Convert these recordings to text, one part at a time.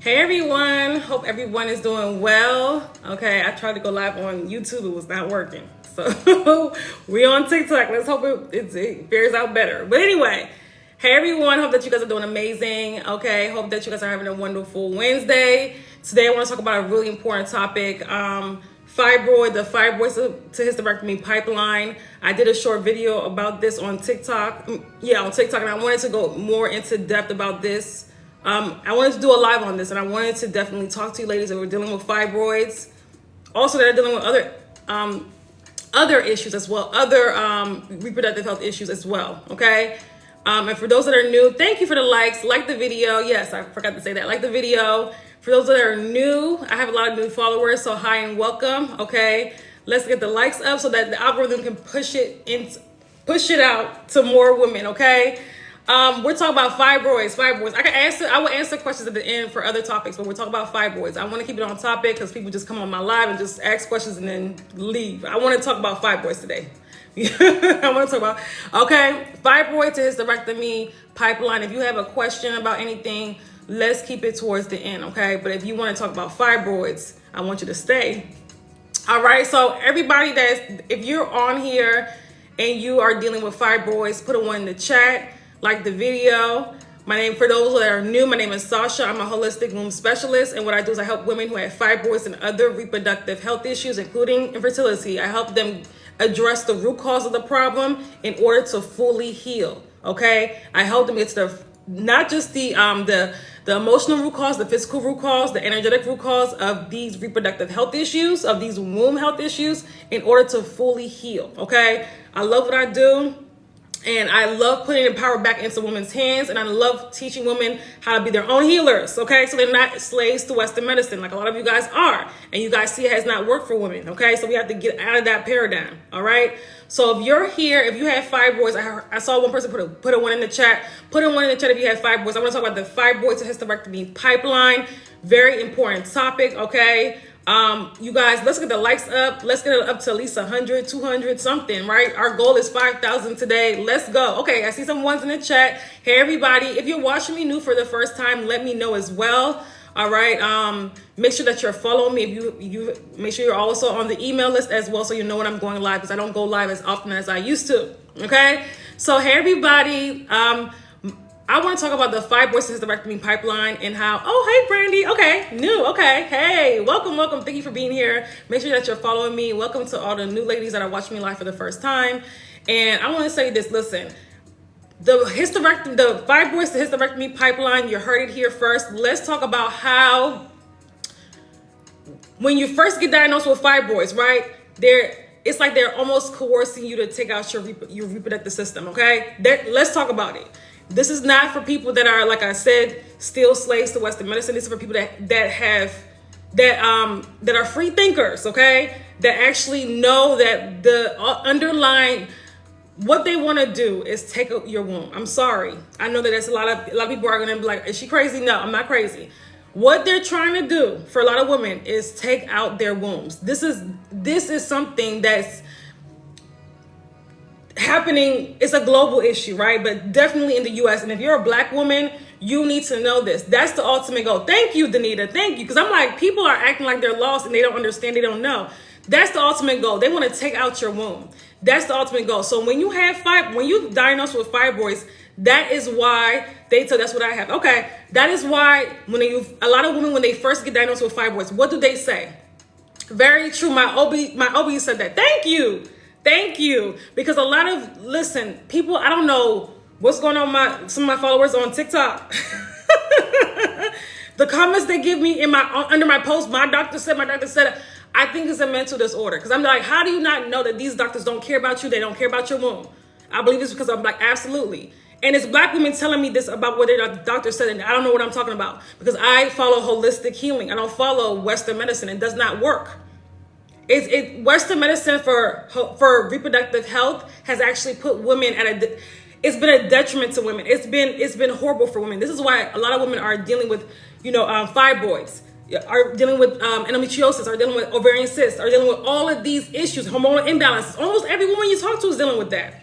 Hey everyone, hope everyone is doing well. Okay, I tried to go live on YouTube, it was not working. So we on TikTok, let's hope it bears out better. But anyway, hey everyone, hope that you guys are doing amazing. Okay, hope that you guys are having a wonderful Wednesday. Today I want to talk about a really important topic, fibroid, the fibroid to hysterectomy pipeline. I did a short video about this on TikTok. Yeah, on TikTok, and I wanted to go more into depth about this. I wanted to do a live on this, and I wanted to definitely talk to you ladies that were dealing with fibroids, also that are dealing with other issues as well, other reproductive health issues as well, okay? And for those that are new, thank you for the likes. Like the video. Yes, I forgot to say that. Like the video. For those that are new, I have a lot of new followers, so hi and welcome, okay? Let's get the likes up so that the algorithm can push it out to more women, okay? We're talking about fibroids. I will answer questions at the end for other topics, but we're talking about fibroids. I want to keep it on topic because people just come on my live and just ask questions and then leave. I want to talk about fibroids today. I want to talk about, okay, fibroid to hysterectomy pipeline. If you have a question about anything, let's keep it towards the end, okay? But if you want to talk about fibroids, I want you to stay. All right, so everybody if you're on here and you are dealing with fibroids, put a 1 in the chat. Like the video. For those that are new, my name is Sasha. I'm a holistic womb specialist, and what I do is I help women who have fibroids and other reproductive health issues, including infertility. I help them address the root cause of the problem in order to fully heal. Okay, I help them get to not just the emotional root cause, the physical root cause, the energetic root cause of these reproductive health issues, of these womb health issues, in order to fully heal. Okay, I love what I do. And I love putting the power back into women's hands. And I love teaching women how to be their own healers, okay? So they're not slaves to Western medicine like a lot of you guys are. And you guys see it has not worked for women, okay? So we have to get out of that paradigm, all right? So if you're here, if you have fibroids, I saw one person put a 1 in the chat. Put a 1 in the chat if you have fibroids. I want to talk about the fibroid to hysterectomy pipeline. Very important topic, okay? You guys, let's get the likes up. Let's get it up to at least 100, 200, something, right? Our goal is 5,000 today. Let's go. Okay, I see some ones in the chat. Hey, everybody, if you're watching me new for the first time, let me know as well. All right. Make sure that you're following me. If you make sure you're also on the email list as well, so you know when I'm going live, because I don't go live as often as I used to. Okay. So, hey, everybody. I want to talk about the fibroid to hysterectomy pipeline and how, oh, hey, Brandy. Okay, new. Okay, hey, welcome. Thank you for being here. Make sure that you're following me. Welcome to all the new ladies that are watching me live for the first time. And I want to say this, listen, the fibroid to hysterectomy pipeline, you heard it here first. Let's talk about how, when you first get diagnosed with fibroids, right, it's like they're almost coercing you to take out your reproductive system, okay? Let's talk about it. This is not for people that are, like I said, still slaves to Western medicine. This is for people that are free thinkers, okay? That actually know that the underlying, what they want to do is take out your womb. I'm sorry. I know that there's a lot of people are going to be like, is she crazy? No, I'm not crazy. What they're trying to do for a lot of women is take out their wombs. This is something that's happening. It's a global issue, right? But definitely in the US. And if you're a Black woman, you need to know this. That's the ultimate goal. Thank you, Danita. Thank you. Because I'm like, people are acting like they're lost and they don't understand, they don't know. That's the ultimate goal. They want to take out your womb. That's the ultimate goal. So when you diagnosed with fibroids, that is why that's what I have. Okay. That is why a lot of women, when they first get diagnosed with fibroids, what do they say? Very true. My OB said that. Thank you. Because people, I don't know what's going on with some of my followers on TikTok. The comments they give me under my post, my doctor said, I think it's a mental disorder. Because I'm like, how do you not know that these doctors don't care about you? They don't care about your womb. I believe it's because I'm like, absolutely. And it's Black women telling me this about what their doctor said, and I don't know what I'm talking about. Because I follow holistic healing. I don't follow Western medicine. It does not work. Western medicine for reproductive health has actually put women it's been a detriment to women. It's been horrible for women. This is why a lot of women are dealing with, fibroids, are dealing with endometriosis, are dealing with ovarian cysts, are dealing with all of these issues, hormonal imbalances. Almost every woman you talk to is dealing with that.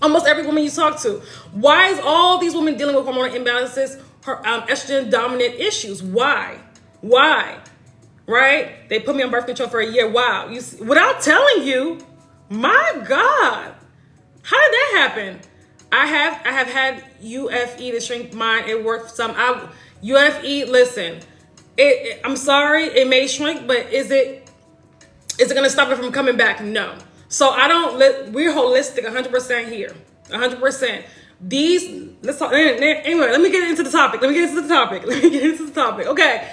Almost every woman you talk to. Why is all these women dealing with hormonal imbalances? estrogen dominant issues. Why? Right? They put me on birth control for a year. Wow. Without telling you, my God, how did that happen? I have had UFE to shrink mine. It worked some. UFE, listen, I'm sorry, it may shrink, but is it gonna stop it from coming back? No. So we're holistic 100% here. 100%. Let's talk, anyway, let me get into the topic. Okay.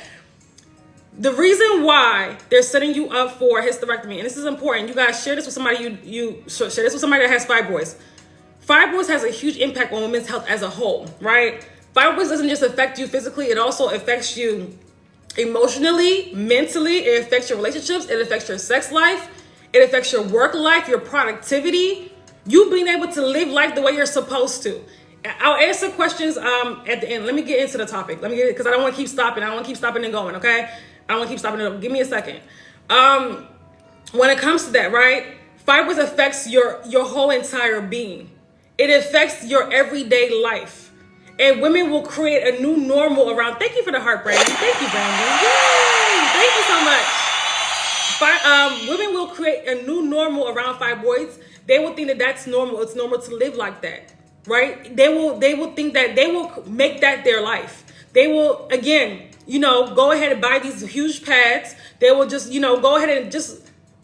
The reason why they're setting you up for hysterectomy, and this is important, you guys share this with somebody share this with somebody that has fibroids. Fibroids has a huge impact on women's health as a whole, right? Fibroids doesn't just affect you physically, it also affects you emotionally, mentally, it affects your relationships, it affects your sex life, it affects your work life, your productivity, you being able to live life the way you're supposed to. I'll answer questions at the end. Let me get into the topic. Because I don't want to keep stopping. I don't want to keep stopping and going, okay? I don't want to keep stopping and going. Give me a second. When it comes to that, right? Fibroids affects your whole entire being. It affects your everyday life. And women will create a new normal around. Thank you for the heart, Brandon. Thank you, Brandon. Yay! Thank you so much. Women will create a new normal around fibroids. They will think that that's normal. It's normal to live like that, right? They will think that they will make that their life. They will, again, go ahead and buy these huge pads. They will just, go ahead and just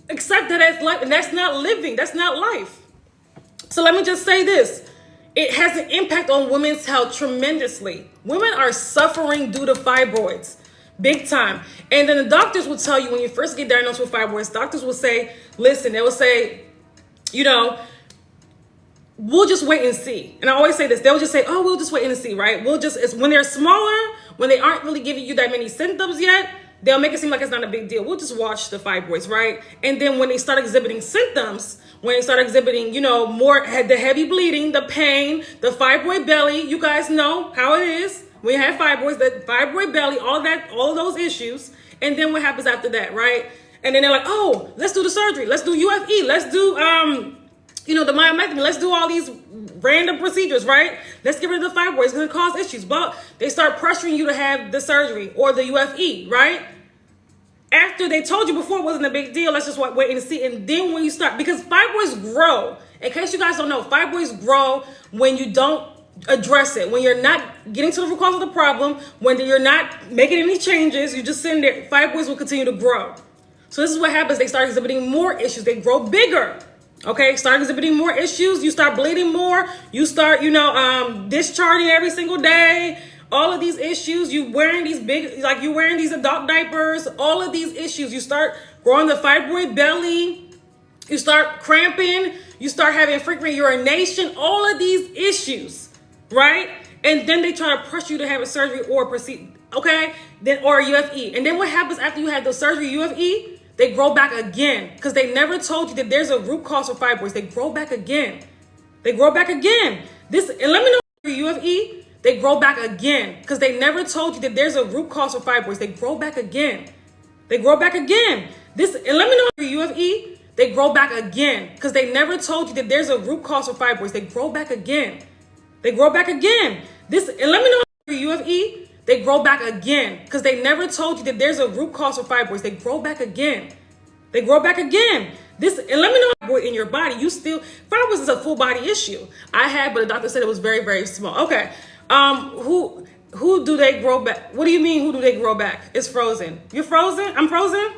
accept that as life. And that's not living. That's not life. So let me just say this. It has an impact on women's health tremendously. Women are suffering due to fibroids, big time. And then the doctors will tell you when you first get diagnosed with fibroids, doctors will say, listen, they will say, we'll just wait and see. And I always say this, they'll just say, oh, we'll just wait and see, right? It's when they're smaller, when they aren't really giving you that many symptoms yet, they'll make it seem like it's not a big deal. We'll just watch the fibroids, right? And then when they start exhibiting symptoms, when they start exhibiting, more the heavy bleeding, the pain, the fibroid belly, you guys know how it is. When you have fibroids, the fibroid belly, all of those issues. And then what happens after that, right? And then they're like, oh, let's do the surgery. Let's do UFE. Let's do, the myomectomy. Let's do all these random procedures, right? Let's get rid of the fibroids. It's going to cause issues. But they start pressuring you to have the surgery or the UFE, right? After they told you before it wasn't a big deal, let's just wait and see. And then when you start, because fibroids grow, in case you guys don't know, fibroids grow when you don't address it, when you're not getting to the root cause of the problem, when you're not making any changes, you're just sitting there, fibroids will continue to grow. So this is what happens. They start exhibiting more issues. They grow bigger. Okay, start exhibiting more issues. You start bleeding more. You start, discharging every single day. All of these issues, you're wearing these adult diapers, all of these issues, you start growing the fibroid belly, you start cramping, you start having frequent urination, all of these issues, right? And then they try to pressure you to have a surgery or proceed, okay? Or UFE. And then what happens after you have the surgery, UFE? They grow back again because they never told you that there's a root cause for fibroids. They grow back again. And let me know UFE. They grow back again because they never told you that there's a root cause for fibroids. They grow back again. And let me know UFE. They grow back again because they never told you that there's a root cause for fibroids. They grow back again. And let me know UFE. They grow back again because they never told you that there's a root cause for fibroids. They grow back again. And let me know in your body. Fibroids is a full body issue. but the doctor said it was very, very small. Okay. Who do they grow back? What do you mean, who do they grow back? It's frozen. You're frozen? I'm frozen?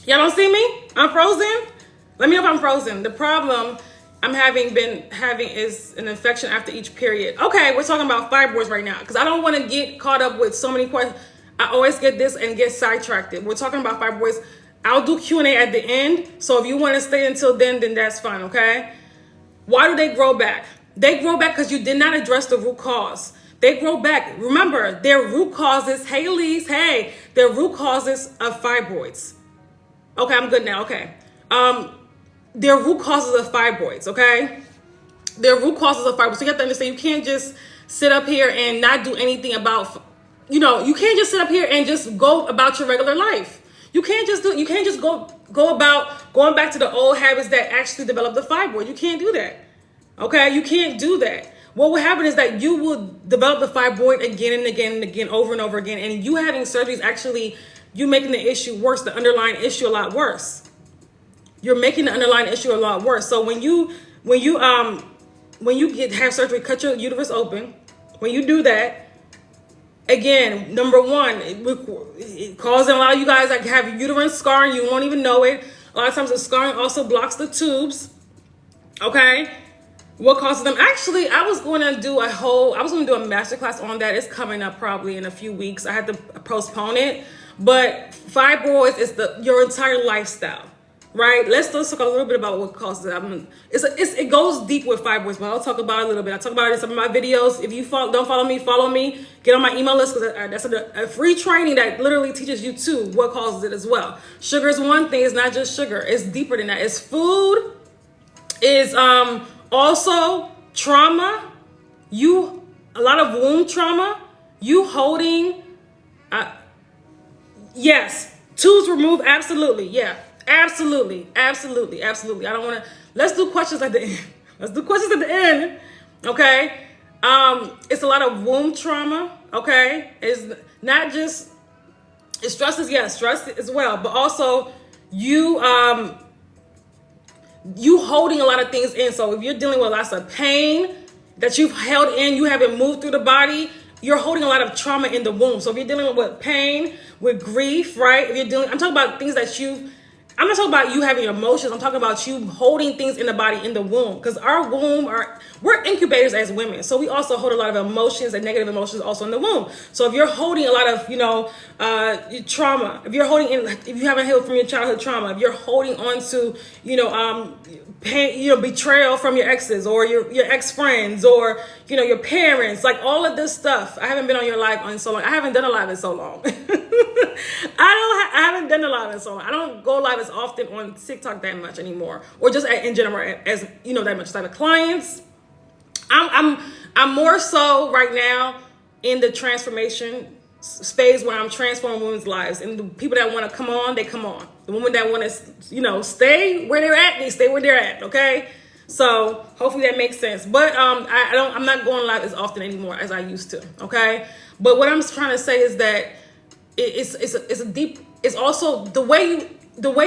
Y'all don't see me? I'm frozen? Let me know if I'm frozen. The problem I'm been having is an infection after each period. Okay, we're talking about fibroids right now because I don't want to get caught up with so many questions. I always get this and get sidetracked. We're talking about fibroids. I'll do Q&A at the end. So if you want to stay until then that's fine, okay? Why do they grow back? They grow back because you did not address the root cause. They grow back. Remember, their root causes, their root causes of fibroids. Okay, I'm good now, okay. Their root causes of fibroids, okay? Their root causes of fibroids. So you have to understand, you can't just sit up here and not do anything about, you can't just sit up here and just go about your regular life. You can't just go about going back to the old habits that actually developed the fibroid. You can't do that. Okay, you can't do that. what will happen is that you will develop the fibroid again and again and again, over and over again. And you having surgery is actually you making the issue worse, the underlying issue a lot worse. You're making the underlying issue a lot worse. So when you have surgery, cut your uterus open. When you do that, again, number one, it causes a lot of you guys like have uterine scarring. You won't even know it. A lot of times the scarring also blocks the tubes. Okay. What causes them? Actually, I was going to do a masterclass on that. It's coming up probably in a few weeks. I had to postpone it. But fibroids is your entire lifestyle, right? Let's talk a little bit about what causes it. It goes deep with fibroids, but I'll talk about it a little bit. I talk about it in some of my videos. If you don't follow me. Get on my email list because that's a free training that literally teaches you too what causes it as well. Sugar is one thing. It's not just sugar. It's deeper than that. It's food. Is also trauma, a lot of womb trauma, you holding, yes, tubes removed, absolutely, yeah, absolutely. I don't want to, let's do questions at the end. Okay? It's a lot of womb trauma, okay? It's not just, it's stress as well, but also you holding a lot of things in. So if you're dealing with lots of pain that you've held in, you haven't moved through the body, you're holding a lot of trauma in the womb. So if you're dealing with pain, with grief, right? I'm talking about things that I'm not talking about you having emotions. I'm talking about you holding things in the body in the womb. Because we're incubators as women. So we also hold a lot of emotions and negative emotions also in the womb. So if you're holding a lot of, trauma, if you haven't healed from your childhood trauma, if you're holding on to, pain, betrayal from your exes or your ex-friends or, your parents, like all of this stuff. I haven't been on your live in so long. I haven't done a live in so long. I haven't done a live in so long. I don't go live as often on TikTok that much anymore, or just in general as that much type of clients. I'm more so right now in the transformation phase where I'm transforming women's lives, and the people that want to come on, they come on. The women that want to, stay where they're at, they stay where they're at. Okay. So hopefully that makes sense. But I'm not going live as often anymore as I used to. Okay. But what I'm trying to say is that it's also the way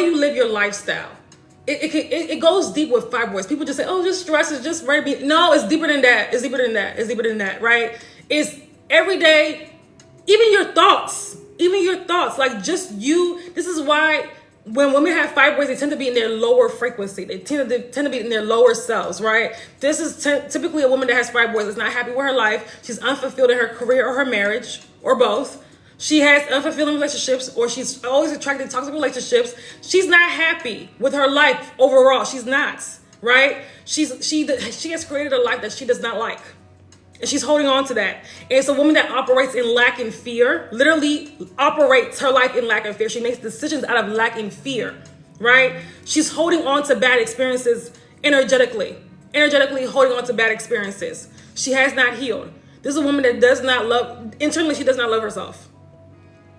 you live your lifestyle. It goes deep with fibroids. People just say, oh, just stress is just ready. No, it's deeper than that. It's deeper than that, right? It's every day, even your thoughts, like just you. This is why when women have fibroids, they tend to be in their lower frequency. They tend to be in their lower selves, right? This is typically a woman that has fibroids is not happy with her life. She's unfulfilled in her career or her marriage or both. She has unfulfilling relationships, or she's always attracted to toxic relationships. She's not happy with her life overall. She's not, right? She has created a life that she does not like. And she's holding on to that. And it's a woman that operates in lack and fear, literally operates her life in lack and fear. She makes decisions out of lack and fear, right? She's holding on to bad experiences energetically holding on to bad experiences. She has not healed. This is a woman that internally she does not love herself.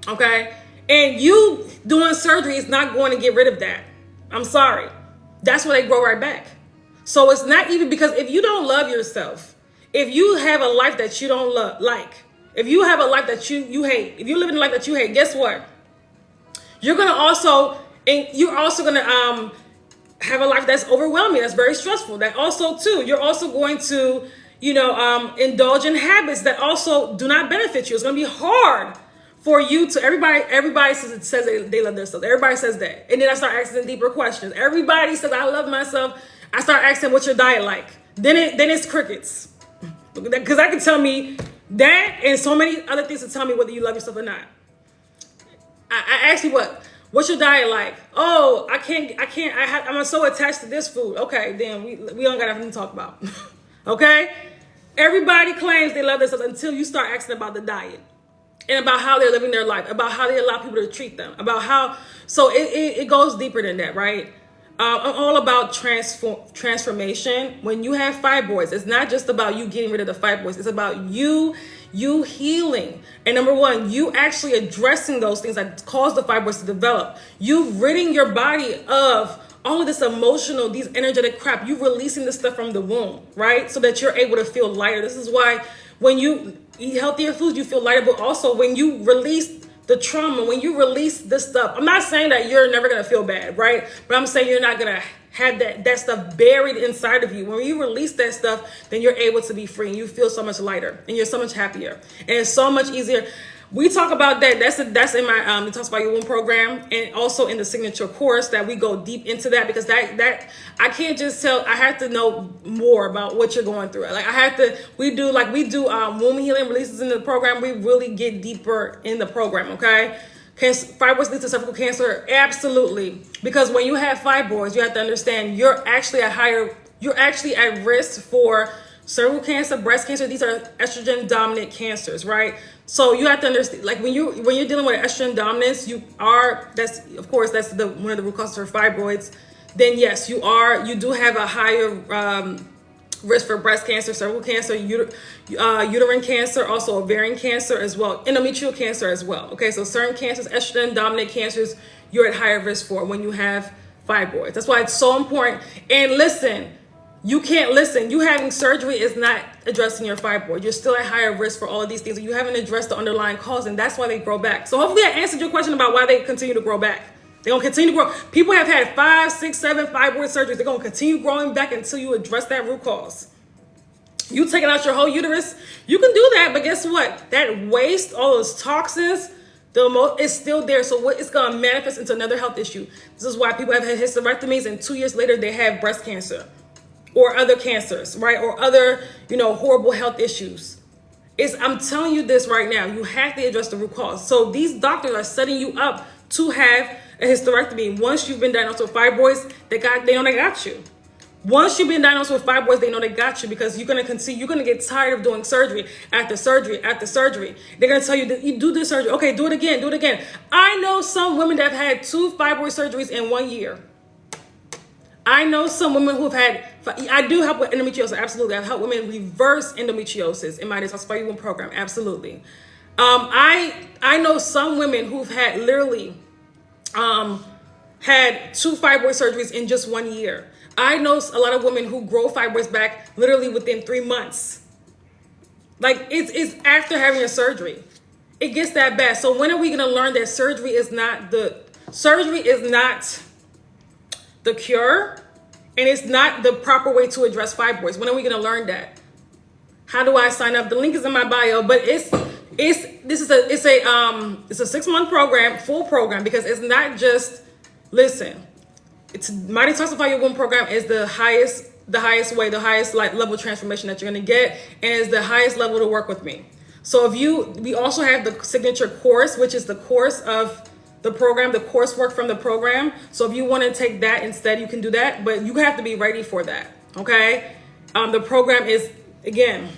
Okay? And you doing surgery is not going to get rid of that. I'm sorry. That's where they grow right back. So it's not even because if you don't love yourself, if you have a life that you don't if you have a life that you hate, if you live in a life that you hate, guess what? You're going to have a life that's overwhelming, that's very stressful. That also too, you're also going to, indulge in habits that also do not benefit you. It's going to be hard for you to, everybody says they love themselves. Everybody says that. And then I start asking deeper questions. Everybody says, I love myself. I start asking, what's your diet like? Then it's crickets. Because that can tell me that and so many other things to tell me whether you love yourself or not. I ask you what's your diet like? Oh, I'm so attached to this food. Okay, then we don't got nothing to talk about. Okay? Everybody claims they love themselves until you start asking about the diet and about how they're living their life, about how they allow people to treat them, about how, so it goes deeper than that, right? I'm all about transformation. When you have fibroids, it's not just about you getting rid of the fibroids. It's about you healing. And number one, you actually addressing those things that cause the fibroids to develop. You ridding your body of all of this emotional, these energetic crap, you releasing this stuff from the womb, right? So that you're able to feel lighter. This is why when you eat healthier foods, you feel lighter, but also when you release the trauma, when you release this stuff, I'm not saying that you're never going to feel bad, right? But I'm saying you're not going to have that stuff buried inside of you. When you release that stuff, then you're able to be free and you feel so much lighter and you're so much happier and it's so much easier. We talk about that. That's in my it talks about your womb program, and also in the signature course that we go deep into that, because that I can't just tell. I have to know more about what you're going through. Like I have to. We do womb healing releases in the program. We really get deeper in the program. Okay. Fibroids lead to cervical cancer? Absolutely. Because when you have fibroids, you have to understand you're actually at risk for cervical cancer, breast cancer. These are estrogen dominant cancers, right? So you have to understand, like when you're dealing with estrogen dominance, that's one of the root causes for fibroids. Then yes, you do have a higher risk for breast cancer, cervical cancer, uterine cancer, also ovarian cancer as well, endometrial cancer as well. Okay, so certain cancers, estrogen dominant cancers, you're at higher risk for when you have fibroids. That's why it's so important. And listen, you having surgery is not addressing your fibroid. You're still at higher risk for all of these things. You haven't addressed the underlying cause, and that's why they grow back. So hopefully I answered your question about why they continue to grow back. They're going to continue to grow. People have had 5, 6, 7 fibroid surgeries. They're going to continue growing back until you address that root cause. You taking out your whole uterus, you can do that, but guess what? That waste, all those toxins, it's still there. So it's going to manifest into another health issue. This is why people have had hysterectomies, and 2 years later they have breast cancer or other cancers, right? Or other, horrible health issues. I'm telling you this right now. You have to address the root cause. So these doctors are setting you up to have a hysterectomy. Once you've been diagnosed with fibroids, they know they got you. Once you've been diagnosed with fibroids, they know they got you, because you're going to get tired of doing surgery after surgery after surgery. They're going to tell you that you do this surgery. Okay, do it again. I know some women that have had 2 fibroid surgeries in 1 year. I know some women who've I do help with endometriosis, absolutely. I've helped women reverse endometriosis in my Detoxify Your Womb program, absolutely. I know some women who've had literally had 2 fibroid surgeries in just 1 year. I know a lot of women who grow fibroids back literally within 3 months. Like it's after having a surgery. It gets that bad. So when are we going to learn that surgery is not the cure, and it's not the proper way to address fibroids? When are we going to learn that? How do I sign up? The link is in my bio, but it's a 6-month program, full program, because it's not just, listen, it's my Detoxify Your Womb program is the highest level of transformation that you're going to get, and is the highest level to work with me. So we also have the signature course, which is the course of the program, the coursework from the program. So if you want to take that instead, you can do that, but you have to be ready for that. Okay. The program is, again,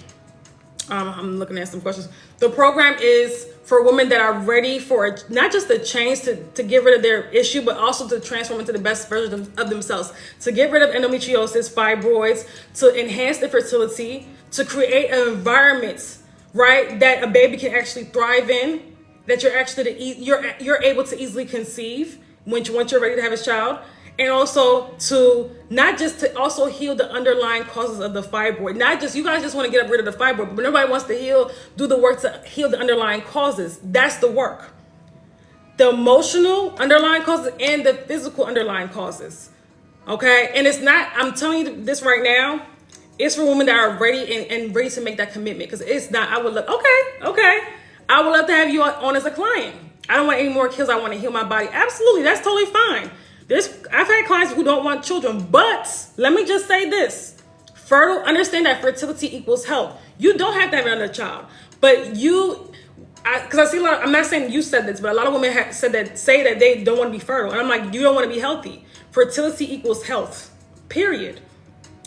I'm looking at some questions. The program is for women that are ready for not just the change to get rid of their issue, but also to transform into the best version of themselves, to get rid of endometriosis, fibroids, to enhance their fertility, to create an environment, right, that a baby can actually thrive in, that you're able to easily conceive once you're ready to have a child, and also to also heal the underlying causes of the fibroid. Not just, you guys just want to get rid of the fibroid, but nobody wants to do the work to heal the underlying causes. That's the work. The emotional underlying causes and the physical underlying causes. Okay? And it's not, I'm telling you this right now, it's for women that are ready and ready to make that commitment. Because it's not, I would look, okay. I would love to have you on as a client. I don't want any more kills. I want to heal my body. Absolutely. That's totally fine. I've had clients who don't want children, but let me just say this. Understand that fertility equals health. You don't have to have another child, but because I see a lot, I'm not saying you said this, but a lot of women say that they don't want to be fertile. And I'm like, you don't want to be healthy. Fertility equals health, period.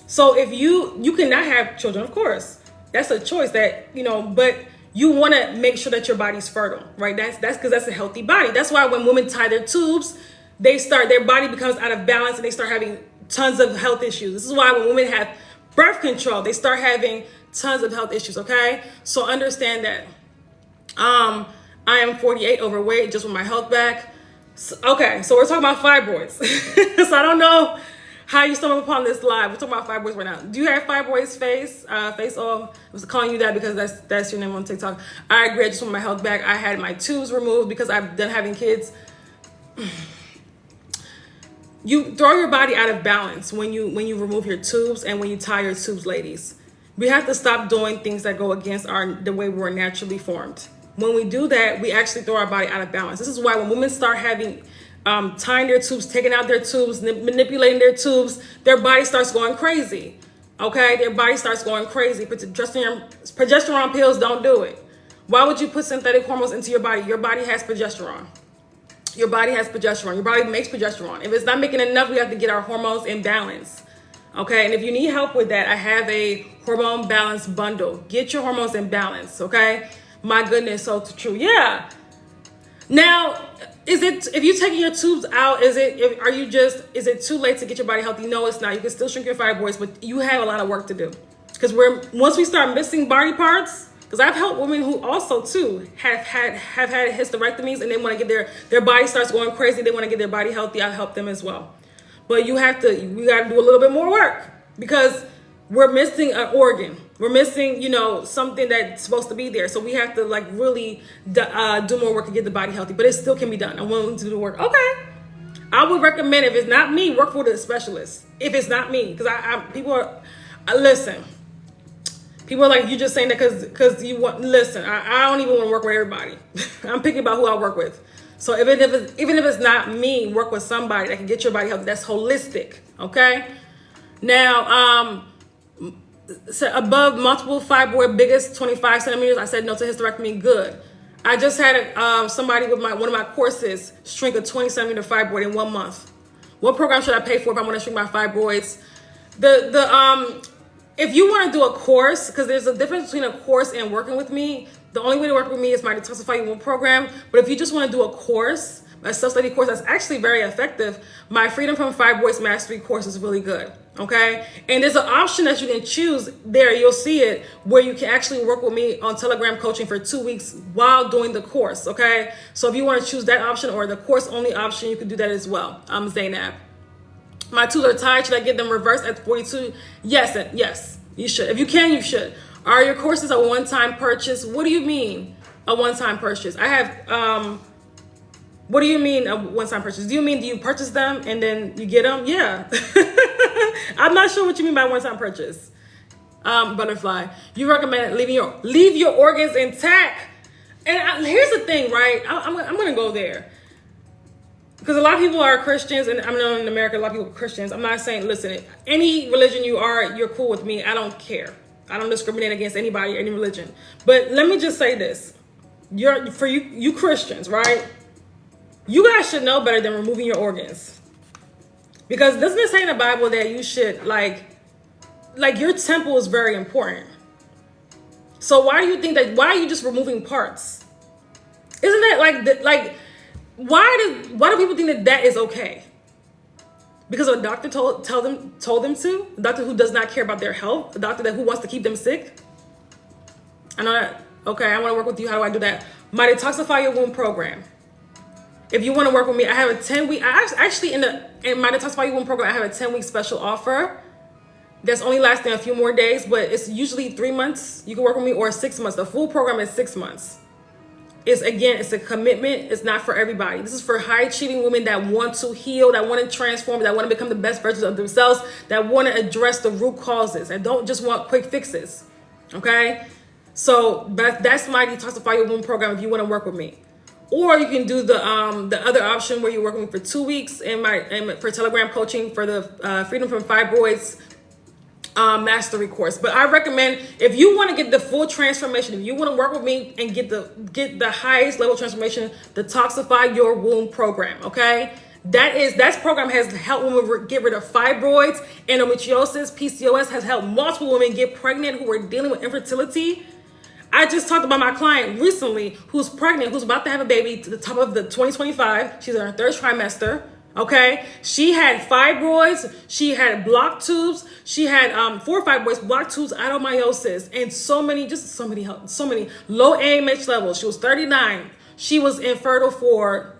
So if you cannot have children, of course, that's a choice but you want to make sure that your body's fertile, right? That's because that's a healthy body. That's why when women tie their tubes, their body becomes out of balance and they start having tons of health issues. This is why when women have birth control, they start having tons of health issues, okay? So understand that. I am 48 overweight, just with my health back. Okay, so we're talking about fibroids. So I don't know how you stumbled upon this live. We're talking about fibroids right now. Do you have fibroids face off? I was calling you that because that's your name on TikTok. I agree. I just want my health back. I had my tubes removed because I've done having kids. You throw your body out of balance when you remove your tubes and when you tie your tubes, ladies. We have to stop doing things that go against the way we're naturally formed. When we do that, we actually throw our body out of balance. This is why when women start having tying their tubes, taking out their tubes, manipulating their tubes, their body starts going crazy. Okay, their body starts going crazy. Progesterone pills don't do it. Why would you put synthetic hormones into your body? Your body has progesterone. Your body has progesterone. Your body makes progesterone. If it's not making enough, we have to get our hormones in balance. Okay, and if you need help with that, I have a hormone balance bundle. Get your hormones in balance, okay? My goodness, so true. Yeah. Now, if you're taking your tubes out, is it too late to get your body healthy? No, it's not. You can still shrink your fibroids, but you have a lot of work to do. Because once we start missing body parts, because I've helped women who also too have had hysterectomies and they want to get their body starts going crazy. They want to get their body healthy. I've helped them as well. But we got to do a little bit more work because we're missing an organ. We're missing, something that's supposed to be there. So we have to really do more work to get the body healthy. But it still can be done. I'm willing to do the work. Okay. I would recommend, if it's not me, work for the specialist. If it's not me, because listen. People are like, you just saying that because you want. Listen, I don't even want to work with everybody. I'm picking about who I work with. So even if it's not me, work with somebody that can get your body healthy. That's holistic. Okay. Now, so above multiple fibroid, biggest 25 centimeters. I said no to hysterectomy. Good. I just had somebody with one of my courses shrink a 20 centimeter fibroid in 1 month. What program should I pay for if I want to shrink my fibroids? If you want to do a course, because there's a difference between a course and working with me. The only way to work with me is my Detoxify Your Womb program. But if you just want to do a course, a self-study course that's actually very effective, my Freedom from Fibroids Mastery course is really good. Okay? And there's an option that you can choose there. You'll see it where you can actually work with me on Telegram coaching for 2 weeks while doing the course. Okay? So if you want to choose that option or the course only option, you can do that as well. I'm Zainab. My tubes are tied. Should I get them reversed at 42? Yes, you should. If you can, you should. Are your courses a one-time purchase? What do you mean a one-time purchase? I have, what do you mean a one-time purchase? Do you purchase them and then you get them? Yeah. I'm not sure what you mean by one-time purchase. Butterfly, you recommend leave your organs intact. And here's the thing, right? I'm going to go there. Because a lot of people are Christians, and I know in America, a lot of people are Christians. I'm not saying, listen, any religion you are, you're cool with me. I don't care. I don't discriminate against anybody, any religion. But let me just say this. For you Christians, right? You guys should know better than removing your organs. Because doesn't it say in the Bible that you should, like your temple is very important. So why are you just removing parts? Isn't that why do people think that is okay? Because a doctor told them to? A doctor who does not care about their health? A doctor who wants to keep them sick? I know that. Okay, I want to work with you. How do I do that? My Detoxify Your Womb program. If you want to work with me, I have a 10-week. In my Detoxify Your Womb program, I have a 10-week special offer that's only lasting a few more days, but it's usually 3 months. You can work with me, or 6 months. The full program is 6 months. It's a commitment. It's not for everybody. This is for high-achieving women that want to heal, that want to transform, that want to become the best versions of themselves, that want to address the root causes and don't just want quick fixes. Okay? So that's my Detoxify Your Womb program if you want to work with me. Or you can do the other option where you're working with me for 2 weeks for Telegram coaching for the Freedom from Fibroids mastery course. But I recommend, if you want to get the full transformation, if you want to work with me and get the highest level transformation, the Detoxify Your Womb program. Okay, that program has helped women get rid of fibroids, endometriosis, PCOS, has helped multiple women get pregnant who are dealing with infertility. I just talked about my client recently who's pregnant, who's about to have a baby to the top of the 2025. She's in her 3rd trimester. Okay, she had fibroids, she had blocked tubes, she had 4 fibroids, blocked tubes, adenomyosis, and so many low AMH levels. She was 39. She was infertile for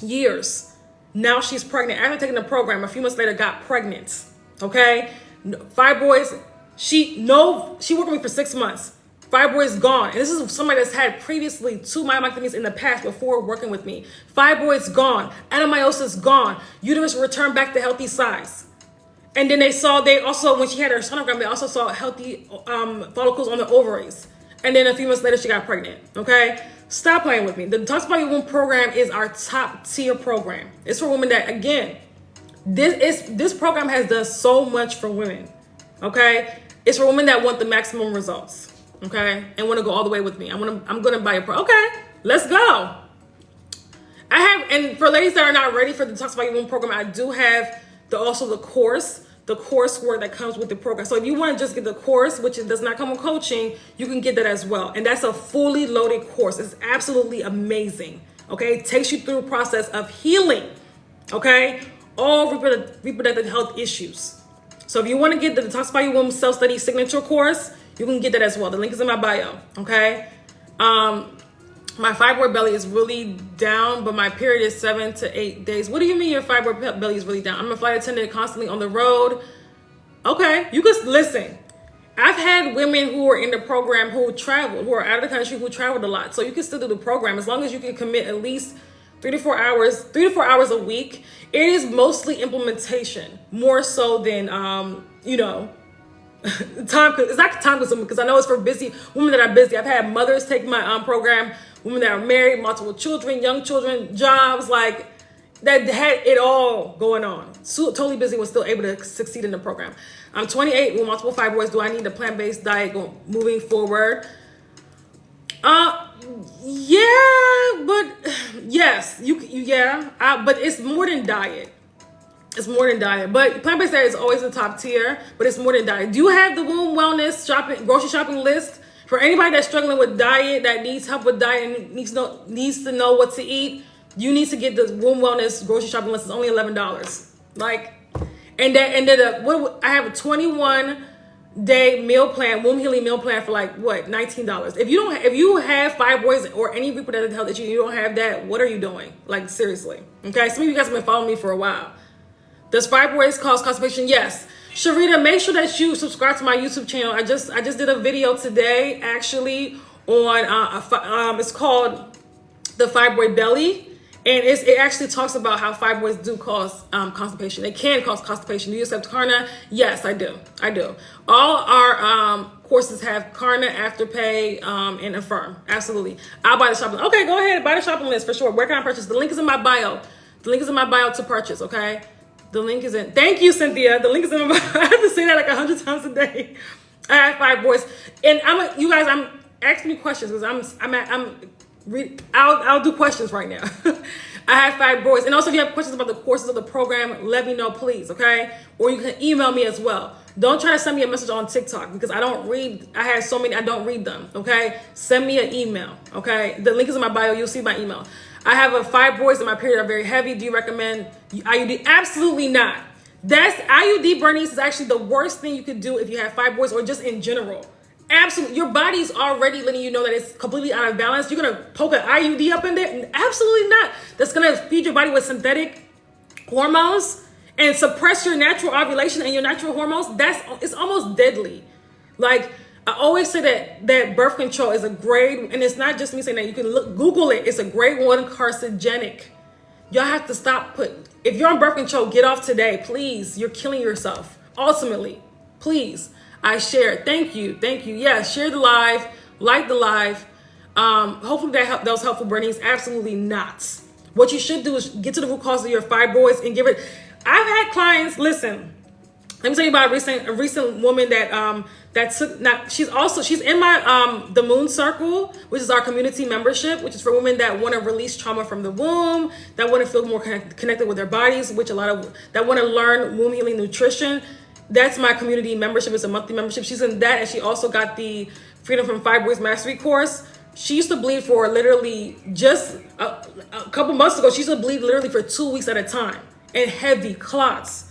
years. Now she's pregnant. After taking the program, a few months later, got pregnant. Okay? Fibroids, she worked with me for 6 months. Fibroids gone. And this is somebody that's had previously 2 myomectomies in the past before working with me. Fibroids gone. Adenomyosis gone. Uterus returned back to healthy size. And then they also, when she had her sonogram, they also saw healthy follicles on the ovaries. And then a few months later, she got pregnant. Okay? Stop playing with me. The Detoxify Your Womb program is our top tier program. It's for women that, again, this program has done so much for women. Okay? It's for women that want the maximum results. Okay? And want to go all the way with me. I'm gonna buy a okay, let's go. And for ladies that are not ready for the Detoxify Your Womb program, I do have also the coursework that comes with the program. So if you want to just get the course, which does not come with coaching, you can get that as well. And that's a fully loaded course. It's absolutely amazing. Okay? It takes you through a process of healing. Okay? All reproductive health issues. So if you want to get the Detoxify Your Womb self-study signature course, you can get that as well. The link is in my bio. Okay? My fibroid belly is really down, but my period is 7 to 8 days. What do you mean your fibroid belly is really down? I'm a flight attendant constantly on the road. Okay, you can listen. I've had women who are in the program who are out of the country, who traveled a lot. So you can still do the program as long as you can commit at least 3 to 4 hours a week. It is mostly implementation, more so than, it's not time consuming because I know it's for busy women that are busy. I've had mothers take my program, women that are married, multiple children, young children, jobs, like that had it all going on. So, totally busy, was still able to succeed in the program. I'm 28 with multiple fibroids. Do I need a plant-based diet moving forward? Yeah, but yes, but it's more than diet. It's more than diet, but plant-based diet is always the top tier, but it's more than diet. Do you have the womb wellness grocery shopping list? For anybody that's struggling with diet, that needs help with diet and needs to know what to eat, you need to get the womb wellness grocery shopping list. It's only $11. I have a 21-day meal plan, womb healing meal plan for $19. If you have fibroids or any reproductive health issue, you don't have that, what are you doing? Like, seriously. Okay, some of you guys have been following me for a while. Does fibroids cause constipation? Yes. Sharita, make sure that you subscribe to my YouTube channel. I just did a video today, actually, on it's called The Fibroid Belly, and it actually talks about how fibroids do cause constipation. They can cause constipation. Do you accept Klarna? Yes, I do. All our courses have Klarna, Afterpay, and Affirm. Absolutely. I'll buy the shopping. Okay, go ahead, buy the shopping list for sure. Where can I purchase? The link is in my bio. The link is in my bio to purchase. Okay. The link is in. Thank you, Cynthia. The link is in my bio. I have to say that like 100 times a day. I have fibroids, and I'm asking me questions because I'll do questions right now. I have fibroids, and also if you have questions about the courses of the program, let me know, please. Okay, or you can email me as well. Don't try to send me a message on TikTok because I don't read. I have so many. I don't read them. Okay, send me an email. Okay, the link is in my bio. You'll see my email. I have a fibroids and my period are very heavy. Do you recommend IUD? Absolutely not. IUD, Bernice, is actually the worst thing you could do if you have fibroids or just in general. Absolutely. Your body's already letting you know that it's completely out of balance. You're going to poke an IUD up in there? Absolutely not. That's going to feed your body with synthetic hormones and suppress your natural ovulation and your natural hormones. It's almost deadly. Like, I always say that birth control is a grade, and it's not just me saying that. You can Google it. It's a grade 1 carcinogenic. Y'all have to stop. If you're on birth control, get off today, please. You're killing yourself. Ultimately, please. I share. Thank you. Yeah, share the live, like the live. Hopefully that was helpful, Bernice. Absolutely not. What you should do is get to the root cause of your fibroids and give it. I've had clients. Listen. Let me tell you about a recent woman she's in my the Moon Circle, which is our community membership, which is for women that want to release trauma from the womb, that want to feel more connected with their bodies, that want to learn womb healing nutrition. That's my community membership. It's a monthly membership. She's in that, and she also got the Freedom from Fibroids Mastery course. She used to bleed for literally just a couple months ago. She used to bleed literally for 2 weeks at a time and heavy clots.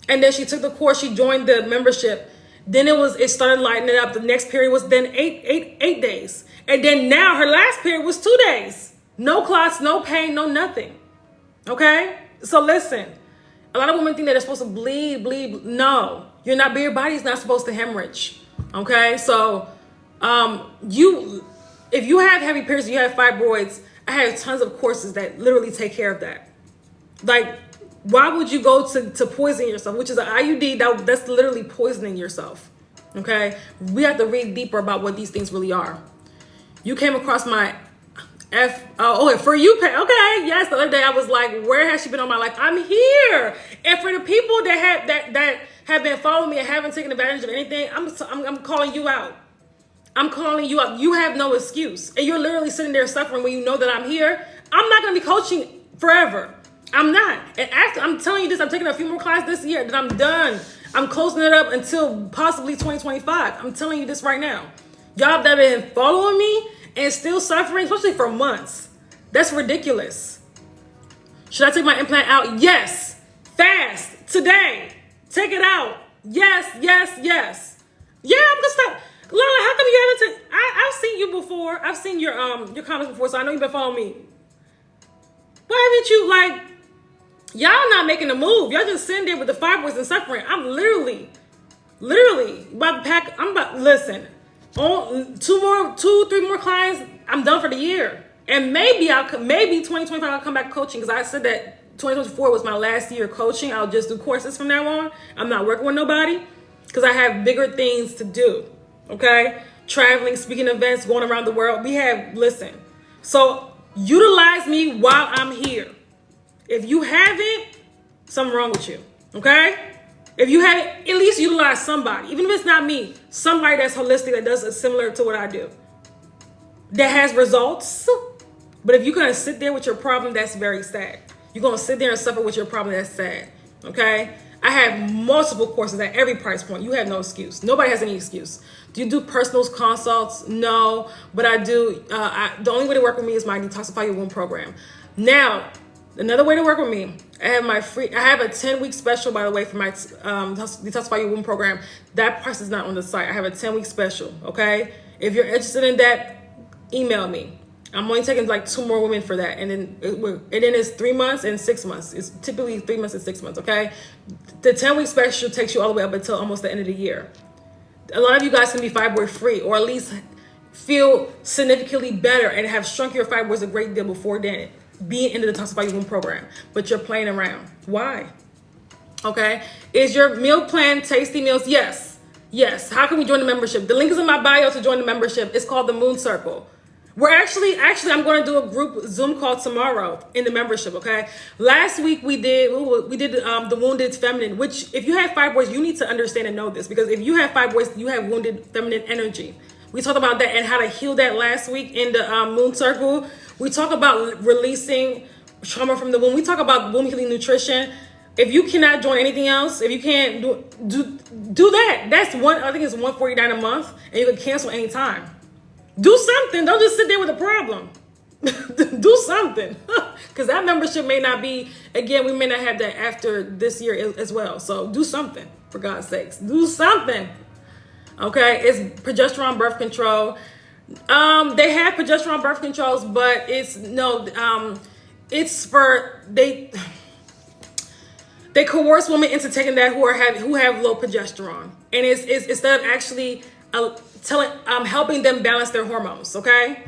And then she took the course, she joined the membership. Then it started lighting it up. The next period was then eight days. And then now her last period was 2 days. No clots, no pain, no nothing. Okay? So listen, a lot of women think that they're supposed to bleed. No, you're not, your body's not supposed to hemorrhage. Okay? So if you have heavy periods, you have fibroids, I have tons of courses that literally take care of that. Like, why would you go to poison yourself, which is an IUD, that's literally poisoning yourself. Okay? We have to read deeper about what these things really are. You came across my For You page. Okay, yes, the other day I was like, where has she been all my life? I'm here. And for the people that have been following me and haven't taken advantage of anything, I'm calling you out. I'm calling you up. You have no excuse. And you're literally sitting there suffering when you know that I'm here. I'm not going to be coaching forever. I'm not. And after, I'm telling you this, I'm taking a few more classes this year, then I'm done. I'm closing it up until possibly 2025. I'm telling you this right now. Y'all that have been following me and still suffering, especially for months, that's ridiculous. Should I take my implant out? Yes. Fast. Today. Take it out. Yes. Yeah, I'm gonna stop. Lola, how come you haven't I've seen you before. I've seen your comments before, so I know you've been following me. Why haven't you, like, y'all not making a move? Y'all just sitting there with the fibroids and suffering. I'm literally about to pack. Listen, on 3 more clients, I'm done for the year. And maybe 2025 I'll come back coaching, because I said that 2024 was my last year coaching. I'll just do courses from now on. I'm not working with nobody because I have bigger things to do. Okay? Traveling, speaking events, going around the world. Listen. So utilize me while I'm here. If you haven't, something wrong with you. Okay? If you haven't, at least utilize somebody. Even if it's not me, somebody that's holistic, that does similar to what I do, that has results. But if you're going to sit there with your problem, that's very sad. You're going to sit there and suffer with your problem, that's sad. Okay? I have multiple courses at every price point. You have no excuse. Nobody has any excuse. Do you do personal consults? No, but I do. The only way to work with me is my Detoxify Your Womb program. Now, another way to work with me, I have a 10-week special, by the way, for my Detoxify Your Womb program. That price is not on the site. I have a 10-week special, okay? If you're interested in that, email me. I'm only taking like 2 more women for that. And then it's 3 months and 6 months. It's typically 3 months and 6 months, okay? The 10-week special takes you all the way up until almost the end of the year. A lot of you guys can be fibroid free, or at least feel significantly better and have shrunk your fibroids a great deal before then, being in the Detoxify Your Womb program. But you're playing around. Why? Okay? Is your meal plan tasty meals? Yes. How can we join the membership? The link is in my bio to join the membership. It's called the Moon Circle. We're actually, I'm going to do a group Zoom call tomorrow in the membership, okay? Last week we did the wounded feminine, which if you have fibroids, you need to understand and know this, because if you have fibroids, you have wounded feminine energy. We talked about that and how to heal that last week in the Moon Circle. We talk about releasing trauma from the womb. We talk about womb healing nutrition. If you cannot join anything else, if you can't do that. That's I think it's $149 a month, and you can cancel anytime. Do something. Don't just sit there with a problem. Do something. Because that membership may not be, again, we may not have that after this year as well. So do something, for God's sakes. Do something. Okay? It's progesterone birth control. They have progesterone birth controls, but it's for, they coerce women into taking that who have low progesterone. And it's instead of actually helping them balance their hormones, okay?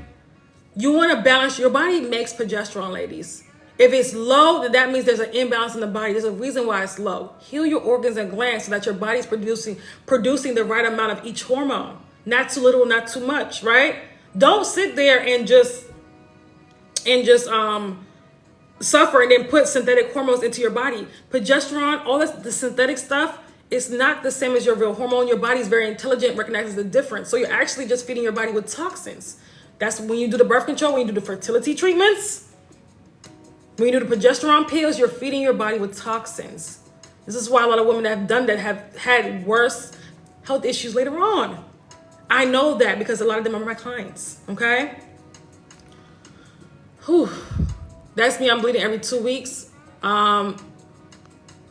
You want to balance, your body makes progesterone, ladies. If it's low, then that means there's an imbalance in the body. There's a reason why it's low. Heal your organs and glands so that your body's producing the right amount of each hormone. Not too little, not too much, right? Don't sit there and just suffer and then put synthetic hormones into your body. Progesterone, all the synthetic stuff, it's not the same as your real hormone. Your body's very intelligent, recognizes the difference. So you're actually just feeding your body with toxins. That's when you do the birth control, when you do the fertility treatments, when you do the progesterone pills, you're feeding your body with toxins. This is why a lot of women that have done that have had worse health issues later on. I know that because a lot of them are my clients, okay? Whew. That's me. I'm bleeding every 2 weeks.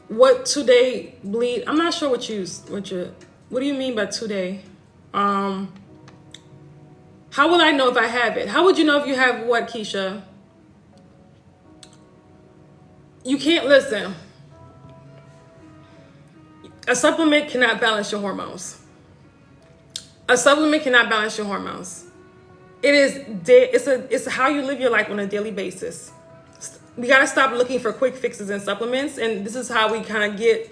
What 2-day bleed? I'm not sure what do you mean by 2-day? How will I know if I have it? How would you know if you have what, Keisha? you can't listen. A supplement cannot balance your hormones. A supplement cannot balance your hormones. It's how you live your life on a daily basis. We got to stop looking for quick fixes and supplements. And this is how we kind of get,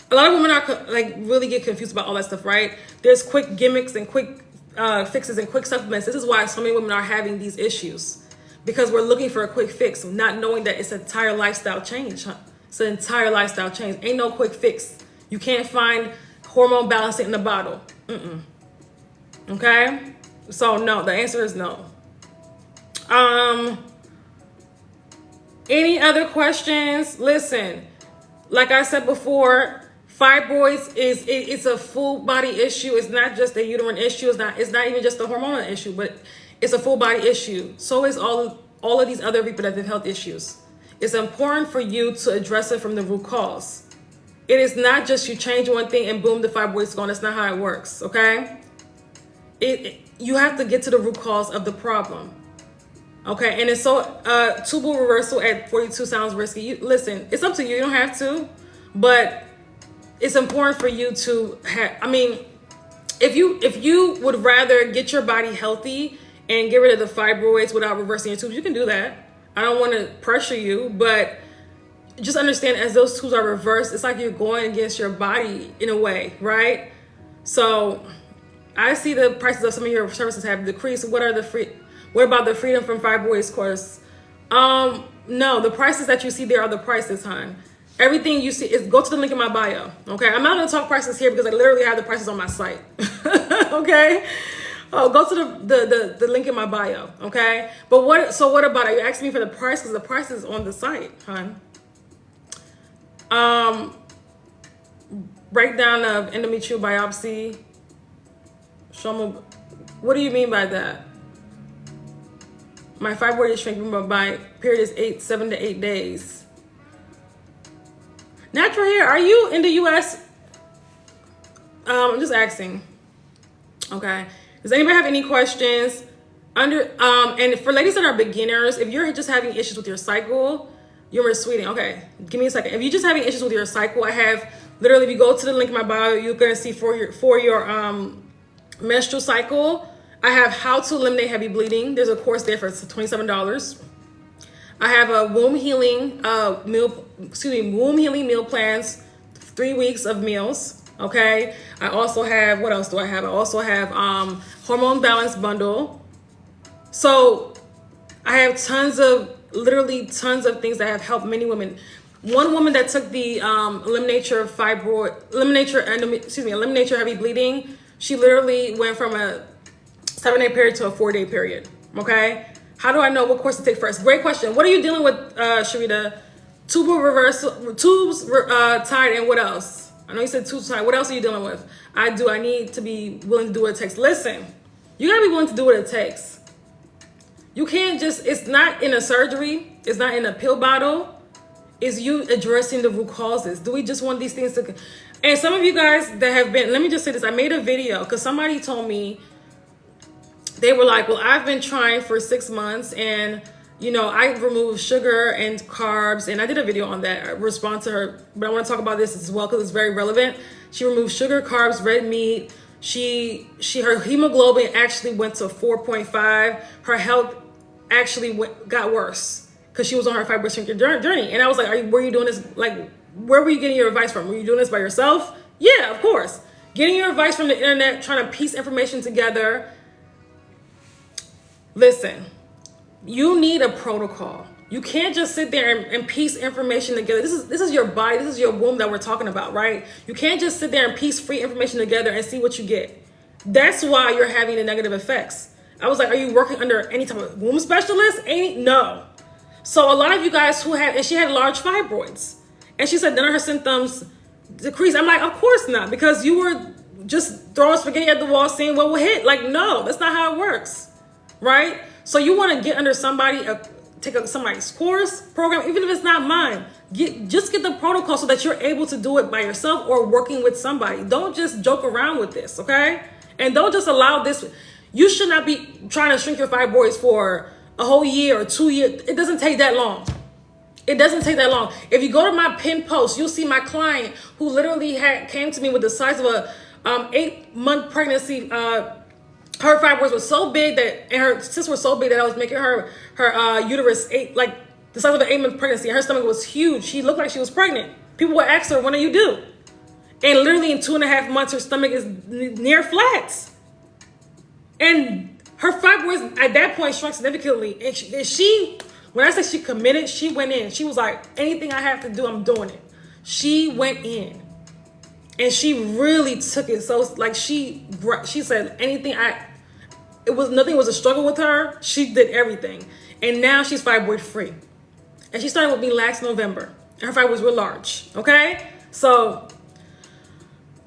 a lot of women are like really get confused about all that stuff, right? There's quick gimmicks and quick fixes and quick supplements. This is why so many women are having these issues, because we're looking for a quick fix, not knowing that it's an entire lifestyle change. It's an entire lifestyle change. Ain't no quick fix. You can't find hormone balancing in the bottle. Okay? So no, the answer is no. Any other questions? Listen, like I said before, fibroids it's a full body issue. It's not just a uterine issue. It's not even just a hormonal issue, but it's a full body issue. So is all of these other reproductive health issues. It's important for you to address it from the root cause. It is not just you change one thing and boom, the fibroid's gone. That's not how it works, okay? You have to get to the root cause of the problem. Okay, and it's so tubal reversal at 42 sounds risky. Listen, it's up to you. You don't have to, but it's important for you to have. I mean, if you would rather get your body healthy and get rid of the fibroids without reversing your tubes, you can do that. I don't want to pressure you, but just understand, as those tubes are reversed, it's like you're going against your body in a way, right? So I see the prices of some of your services have decreased. What about the freedom from fibroids course? No, the prices that you see there are the prices, hon. Everything you see go to the link in my bio. Okay, I'm not gonna talk prices here because I literally have the prices on my site. Okay. Oh, go to the link in my bio. Okay. But what about it? You asking me for the price because the price is on the site, hon. Breakdown of endometrial biopsy. Show me. What do you mean by that? My fibroid is shrinking, but my period is 7 to 8 days. Natural hair. Are you in the U.S.? I'm just asking. Okay. Does anybody have any questions? And for ladies that are beginners, if you're just having issues with your cycle, you're in Sweden. Okay, give me a second. If you're just having issues with your cycle, I have literally. If you go to the link in my bio, you're gonna see for your menstrual cycle, I have how to eliminate heavy bleeding. There's a course there for $27. I have a womb healing womb healing meal plans, 3 weeks of meals. Okay. I also have, what else do I have? I also have hormone balance bundle. So I have literally tons of things that have helped many women. One woman that took the eliminator heavy bleeding, she literally went from a 7-day period to a 4-day period. Okay. How do I know what course to take first? Great question. What are you dealing with, Sharita? Tubes tied, and what else? I know you said tubes tied. What else are you dealing with? I need to be willing to do what it takes. Listen, you gotta be willing to do what it takes. You can't it's not in a surgery. It's not in a pill bottle. It's you addressing the root causes. Do we just want these things to, and some of you guys that have been, let me just say this. I made a video because somebody told me, they were like, well, I've been trying for 6 months and, you know, I removed sugar and carbs. And I did a video on that. I respond to her, but I want to talk about this as well because it's very relevant. She removed sugar, carbs, red meat. Her hemoglobin actually went to 4.5. Her health actually got worse because she was on her fibroid shrinking journey. And I was like, were you doing this? Like, where were you getting your advice from? Were you doing this by yourself? Yeah, of course. Getting your advice from the internet, trying to piece information together. Listen, you need a protocol. You can't just sit there and piece information together. This is your body. This is your womb that we're talking about, right? You can't just sit there and piece free information together and see what you get. That's why you're having the negative effects. I was like, are you working under any type of womb specialist? No. So a lot of you guys and she had large fibroids. And she said none of her symptoms decreased. I'm like, of course not, because you were just throwing spaghetti at the wall saying what will hit. Like, no, that's not how it works. Right? So you want to get under somebody's course program, even if it's not mine. Just get the protocol so that you're able to do it by yourself or working with somebody. Don't just joke around with this, okay? And don't just allow this. You should not be trying to shrink your fibroids for a whole year or 2 years. It doesn't take that long. It doesn't take that long. If you go to my pin post, you'll see my client who literally came to me with the size of a 8-month pregnancy. Her fibroids were so big that, and her cysts were so big that I was making her uterus like the size of an 8-month pregnancy. And her stomach was huge. She looked like she was pregnant. People would ask her, "What do you do?" And literally in 2.5 months, her stomach is near flat. And her fibroids at that point shrunk significantly. And she, when I say she committed, she went in. She was like, anything I have to do, I'm doing it. She went in. And she really took it. So like she said, nothing was a struggle with her. She did everything. And now she's fibroid free. And she started with me last November. And her fibroids were large. Okay? So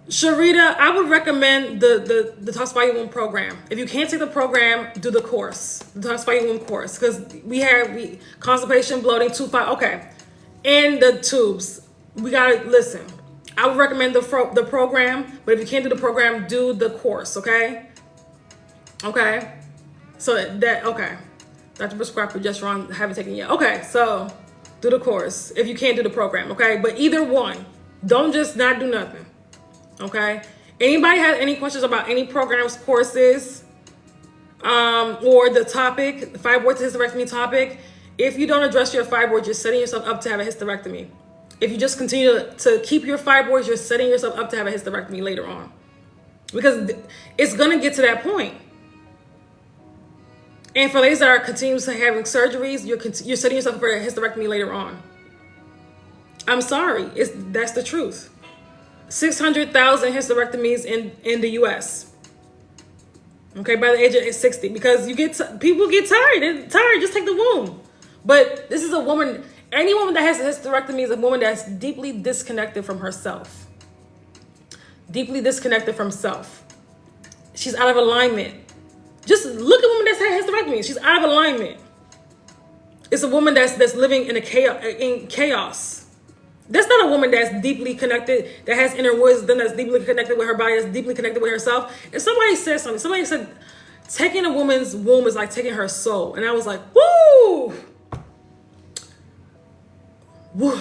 Sharita, I would recommend the Detoxify Your Womb program. If you can't take the program, do the course, the Detoxify Your Womb course, because we constipation, bloating, okay, and the tubes. We gotta listen. I would recommend the program, but if you can't do the program, do the course. Okay. So Dr. Prescribed progesterone, haven't taken it yet. Okay, so do the course if you can't do the program. Okay, but either one, don't just not do nothing. Okay. Anybody have any questions about any programs, courses, or the topic, the fibroid to hysterectomy topic? If you don't address your fibroids, you're setting yourself up to have a hysterectomy. If you just continue to keep your fibroids, you're setting yourself up to have a hysterectomy later on, because it's going to get to that point. And for ladies that are continuously having surgeries, you're setting yourself up for a hysterectomy later on. I'm sorry, that's the truth. 600,000 hysterectomies in the U.S. Okay, by the age of 60, because people get tired. They're tired. Just take the womb. But this is a woman. Any woman that has a hysterectomy is a woman that's deeply disconnected from herself. Deeply disconnected from self. She's out of alignment. Just look at a woman that's had hysterectomy. She's out of alignment. It's a woman that's living in chaos. That's not a woman that's deeply connected, that has inner wisdom, that's deeply connected with her body, that's deeply connected with herself. If somebody said something, somebody said, taking a woman's womb is like taking her soul. And I was like, woo! Woo.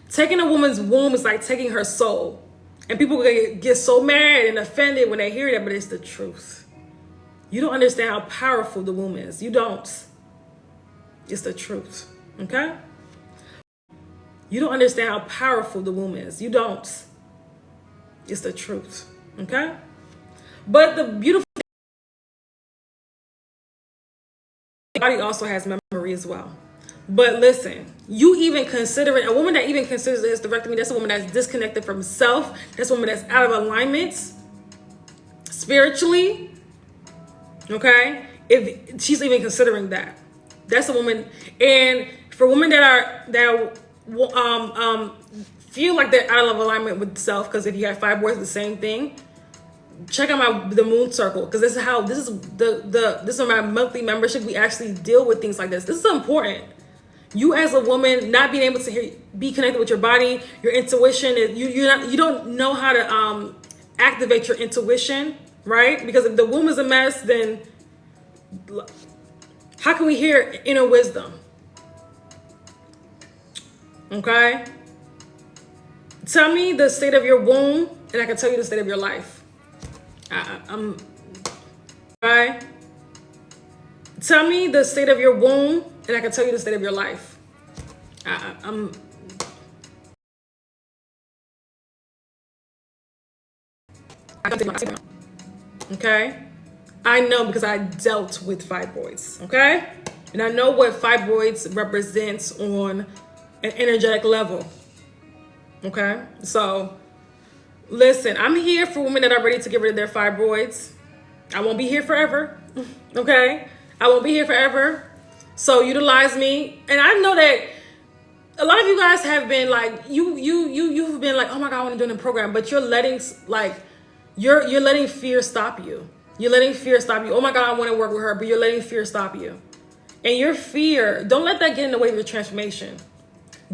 Taking a woman's womb is like taking her soul. And people get so mad and offended when they hear that, but it's the truth. You don't understand how powerful the womb is. You don't. It's the truth. Okay? You don't understand how powerful the womb is. You don't. It's the truth. Okay? But the beautiful body also has memory as well. But listen, you even consider it, a woman that even considers a hysterectomy, that's a woman that's disconnected from self. That's a woman that's out of alignment spiritually. Okay? If she's even considering that. That's a woman. And for women that feel like they're out of alignment with self, because if you have fibroids, the same thing. Check out the Moon Circle, because this is my monthly membership. We actually deal with things like this. This is important. You as a woman not being able to be connected with your body, your intuition. You don't know how to activate your intuition, right? Because if the womb is a mess, then how can we hear inner wisdom? Okay? Tell me the state of your womb, and I can tell you the state of your life. Okay? Tell me the state of your womb, and I can tell you the state of your life. Okay? I know, because I dealt with fibroids. Okay? And I know what fibroids represents on an energetic level. Okay? So, listen, I'm here for women that are ready to get rid of their fibroids. I won't be here forever. Okay? I won't be here forever. So utilize me. And I know that a lot of you guys have been like, you've been like, oh my God, I want to do a program, but you're letting you're letting fear stop you. You're letting fear stop you. Oh my God, I want to work with her, but you're letting fear stop you. And your fear, don't let that get in the way of your transformation.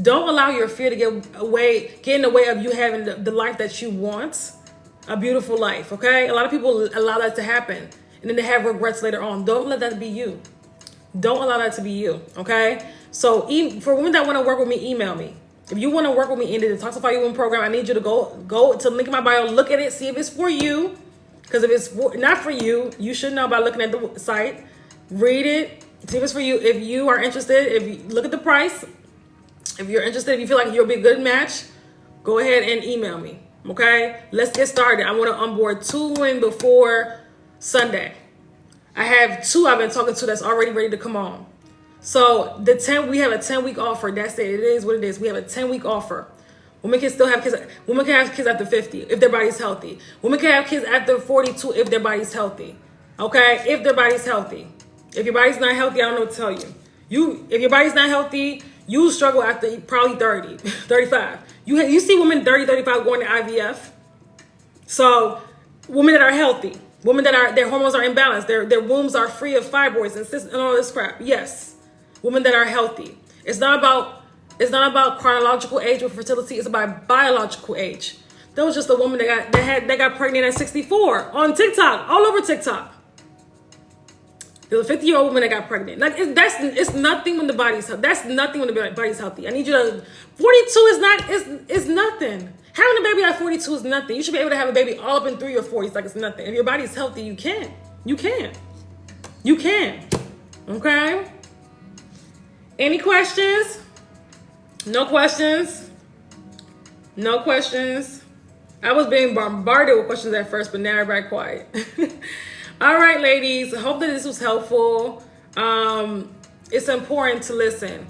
Don't allow your fear to get in the way of you having the life that you want, a beautiful life, okay? A lot of people allow that to happen, and then they have regrets later on. Don't let that be you. Don't allow that to be you, okay? So for women that want to work with me, email me. If you want to work with me in the Detoxify Your Womb program, I need you to go to the link in my bio, look at it, see if it's for you. Because if it's not for you, you should know by looking at the site. Read it, see if it's for you. If you are interested, if you look at the price, if you're interested, if you feel like you'll be a good match, go ahead and email me, okay? Let's get started. I want to onboard 2 women before Sunday. I have 2 I've been talking to that's already ready to come on. So we have a 10-week offer. That's it. It is what it is. We have a 10-week offer. Women can still have kids. Women can have kids after 50 if their body's healthy. Women can have kids after 42 if their body's healthy. Okay? If their body's healthy. If your body's not healthy, I don't know what to tell you. If your body's not healthy, you struggle after probably 30, 35. You see women 30, 35 going to IVF. So women that are healthy, women that their hormones are imbalanced, their wombs are free of fibroids and cysts and all this crap. Yes, women that are healthy. It's not about chronological age with fertility. It's about biological age. There was just a woman that got pregnant at 64 on TikTok, all over TikTok. There was a 50-year-old woman that got pregnant. Like it's nothing when the body's healthy. That's nothing when the body's healthy. I need you to. 42 is nothing. Having a baby at 42 is nothing. You should be able to have a baby all up in 3 or 40s like it's nothing. If your body's healthy, you can. You can. You can. Okay? Any questions? No questions? No questions? I was being bombarded with questions at first, but now everybody quiet. All right, ladies. I hope that this was helpful. It's important to listen.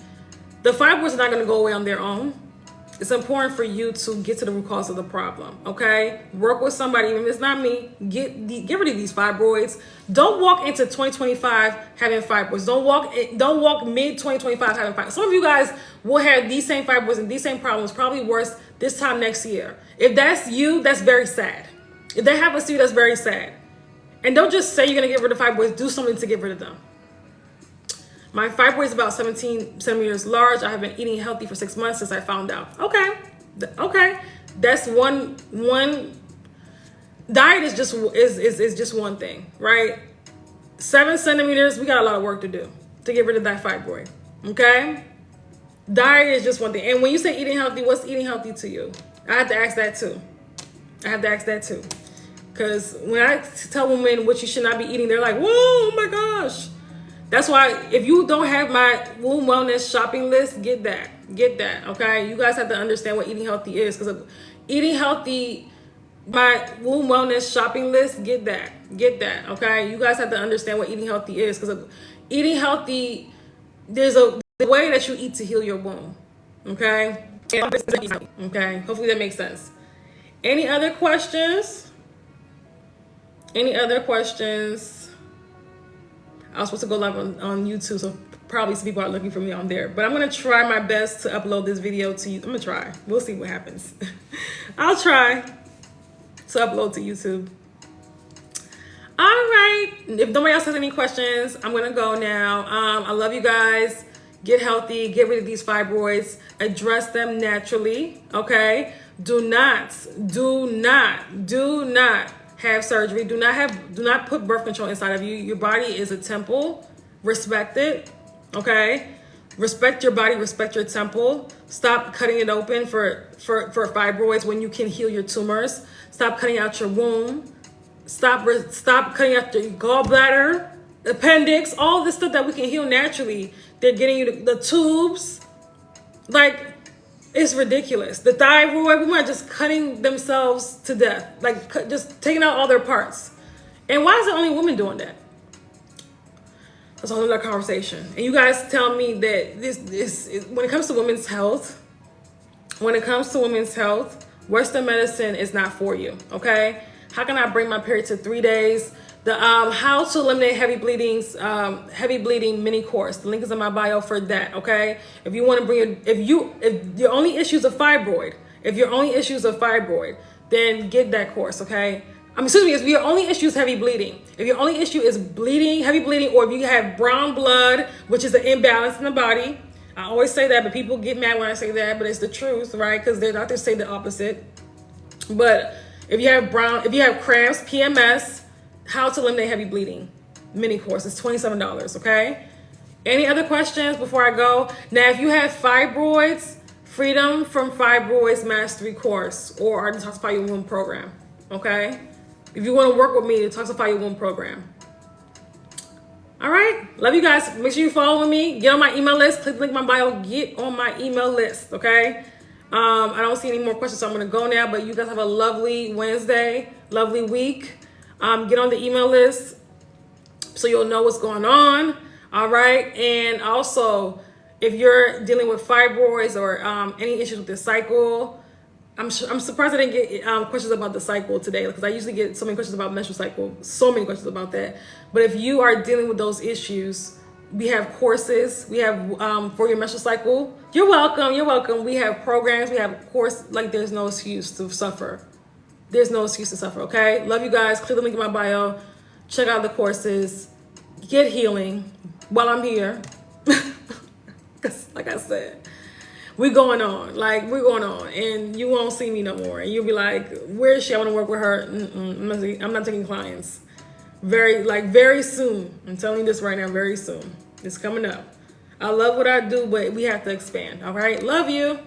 The fibroids are not going to go away on their own. It's important for you to get to the root cause of the problem, okay? Work with somebody, even if it's not me. Get rid of these fibroids. Don't walk into 2025 having fibroids. Don't walk mid-2025 having fibroids. Some of you guys will have these same fibroids and these same problems, probably worse this time next year. If that's you, that's very sad. If that happens to you, that's very sad. And don't just say you're going to get rid of fibroids. Do something to get rid of them. My fibroid is about 17 centimeters large. I have been eating healthy for 6 months since I found out. Okay. That's one. Diet is just one thing, right? 7 centimeters. We got a lot of work to do to get rid of that fibroid. Okay. Diet is just one thing. And when you say eating healthy, what's eating healthy to you? I have to ask that too. Because when I tell women what you should not be eating, they're like, whoa, oh my gosh. That's why if you don't have my womb wellness shopping list, get that, okay? You guys have to understand what eating healthy is, because eating healthy, my womb wellness shopping list, get that, okay? You guys have to understand what eating healthy is, because eating healthy, there's a way that you eat to heal your womb, okay? Okay, hopefully that makes sense. Any other questions? I was supposed to go live on YouTube, so probably some people are looking for me on there. But I'm going to try my best to upload this video to you. I'm going to try. We'll see what happens. I'll try to upload to YouTube. All right. If nobody else has any questions, I'm going to go now. I love you guys. Get healthy. Get rid of these fibroids. Address them naturally, okay? Do not have surgery. Do not put birth control inside of you. Your body is a temple. Respect it, okay? Respect your body, respect your temple. Stop cutting it open for fibroids when you can heal your tumors. Stop cutting out your womb. Stop cutting out your gallbladder, appendix, all this stuff that we can heal naturally. They're getting you the tubes. Like, it's ridiculous. The thyroid, women are just cutting themselves to death. Like, just taking out all their parts. And why is it only women doing that? That's a whole other conversation. And you guys tell me that this when it comes to women's health, Western medicine is not for you, okay? How can I bring my period to 3 days? The how to eliminate heavy bleeding mini course. The link is in my bio for that. Okay. If you want to bring if your only issues of fibroid, then get that course. Okay. Excuse me. If your only issue is heavy bleeding, if your only issue is heavy bleeding, or if you have brown blood, which is an imbalance in the body. I always say that, but people get mad when I say that, but it's the truth, right? Because their doctors say the opposite. But if you have cramps, PMS, how to eliminate heavy bleeding mini course is $27, okay? Any other questions before I go? Now, if you have fibroids, Freedom from Fibroids Mastery course or our Detoxify Your Womb program, okay? If you want to work with me, Detoxify Your Womb program. All right, love you guys. Make sure you follow me. Get on my email list. Click the link in my bio. Get on my email list, okay? I don't see any more questions, so I'm going to go now. But you guys have a lovely Wednesday, lovely week. Get on the email list so you'll know what's going on. All right, and also, if you're dealing with fibroids or any issues with the cycle, I'm surprised I didn't get questions about the cycle today, because I usually get so many questions about menstrual cycle, so many questions about that. But if you are dealing with those issues, we have courses. We have for your menstrual cycle. You're welcome. You're welcome. We have programs. We have course. Like, there's no excuse to suffer. There's no excuse to suffer. Okay. Love you guys. Click the link in my bio. Check out the courses. Get healing while I'm here. Because, like I said, we're going on. Like, we're going on. And you won't see me no more. And you'll be like, where is she? I want to work with her. I'm not taking clients. Very soon. I'm telling you this right now, very soon. It's coming up. I love what I do, but we have to expand. All right? Love you.